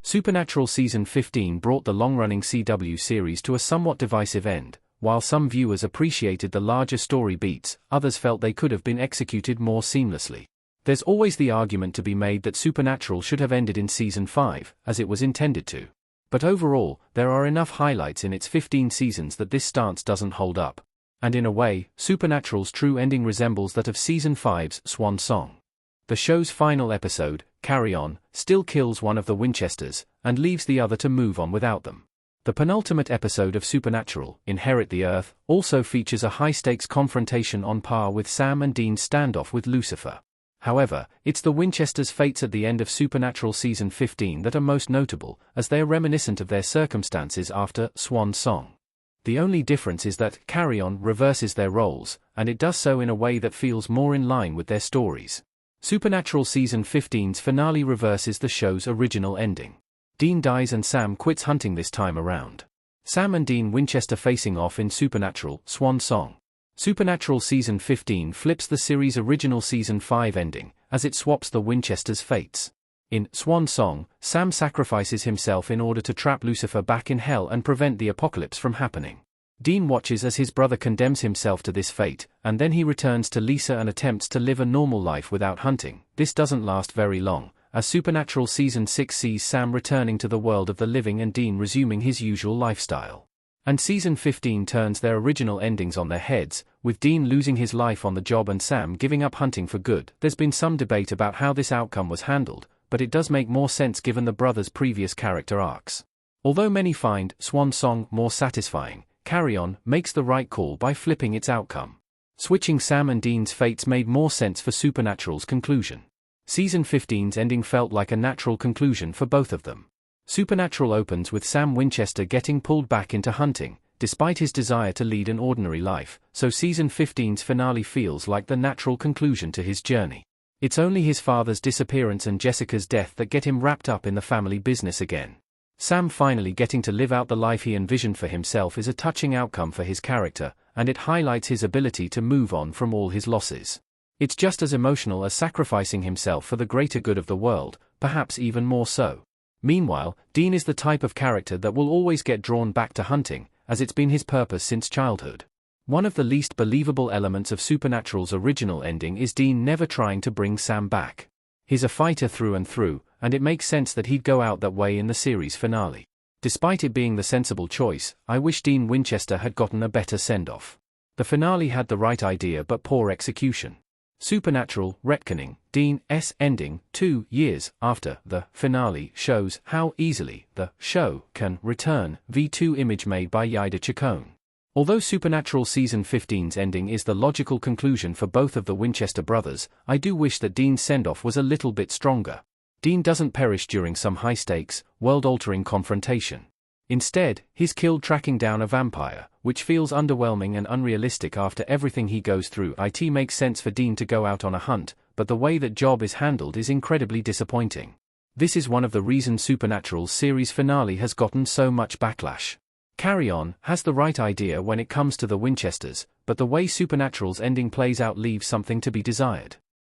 Supernatural Season 15 brought the long-running CW series to a somewhat divisive end. While some viewers appreciated the larger story beats, others felt they could have been executed more seamlessly. There's always the argument to be made that Supernatural should have ended in Season 5, as it was intended to. But overall, there are enough highlights in its 15 seasons that this stance doesn't hold up. And in a way, Supernatural's true ending resembles that of Season 5's swan song. The show's final episode, Carry On, still kills one of the Winchesters, and leaves the other to move on without them. The penultimate episode of Supernatural, Inherit the Earth, also features a high-stakes confrontation on par with Sam and Dean's standoff with Lucifer. However, it's the Winchesters' fates at the end of Supernatural Season 15 that are most notable, as they are reminiscent of their circumstances after Swan Song. The only difference is that Carry On reverses their roles, and it does so in a way that feels more in line with their stories. Supernatural Season 15's finale reverses the show's original ending. Dean dies and Sam quits hunting this time around. Sam and Dean Winchester facing off in Supernatural Swan Song. Supernatural Season 15 flips the series' original Season 5 ending, as it swaps the Winchesters' fates. In Swan Song, Sam sacrifices himself in order to trap Lucifer back in hell and prevent the apocalypse from happening. Dean watches as his brother condemns himself to this fate, and then he returns to Lisa and attempts to live a normal life without hunting. This doesn't last very long, as Supernatural Season 6 sees Sam returning to the world of the living and Dean resuming his usual lifestyle. And Season 15 turns their original endings on their heads, with Dean losing his life on the job and Sam giving up hunting for good. There's been some debate about how this outcome was handled, but it does make more sense given the brothers' previous character arcs. Although many find Swan Song more satisfying, Carry On makes the right call by flipping its outcome. Switching Sam and Dean's fates made more sense for Supernatural's conclusion. Season 15's ending felt like a natural conclusion for both of them. Supernatural opens with Sam Winchester getting pulled back into hunting, despite his desire to lead an ordinary life, so Season 15's finale feels like the natural conclusion to his journey. It's only his father's disappearance and Jessica's death that get him wrapped up in the family business again. Sam finally getting to live out the life he envisioned for himself is a touching outcome for his character, and it highlights his ability to move on from all his losses. It's just as emotional as sacrificing himself for the greater good of the world, perhaps even more so. Meanwhile, Dean is the type of character that will always get drawn back to hunting, as it's been his purpose since childhood. One of the least believable elements of Supernatural's original ending is Dean never trying to bring Sam back. He's a fighter through and through, and it makes sense that he'd go out that way in the series finale. Despite it being the sensible choice, I wish Dean Winchester had gotten a better send-off. The finale had the right idea but poor execution. Supernatural, retconning, Dean's ending, 2 years after the finale shows how easily the show can return V2 image made by Yida Chacon. Although Supernatural Season 15's ending is the logical conclusion for both of the Winchester brothers, I do wish that Dean's send-off was a little bit stronger. Dean doesn't perish during some high-stakes, world-altering confrontation. Instead, he's killed tracking down a vampire, which feels underwhelming and unrealistic after everything he goes through. It makes sense for Dean to go out on a hunt, but the way that job is handled is incredibly disappointing. This is one of the reasons Supernatural's series finale has gotten so much backlash. Carry On has the right idea when it comes to the Winchesters, but the way Supernatural's ending plays out leaves something to be desired.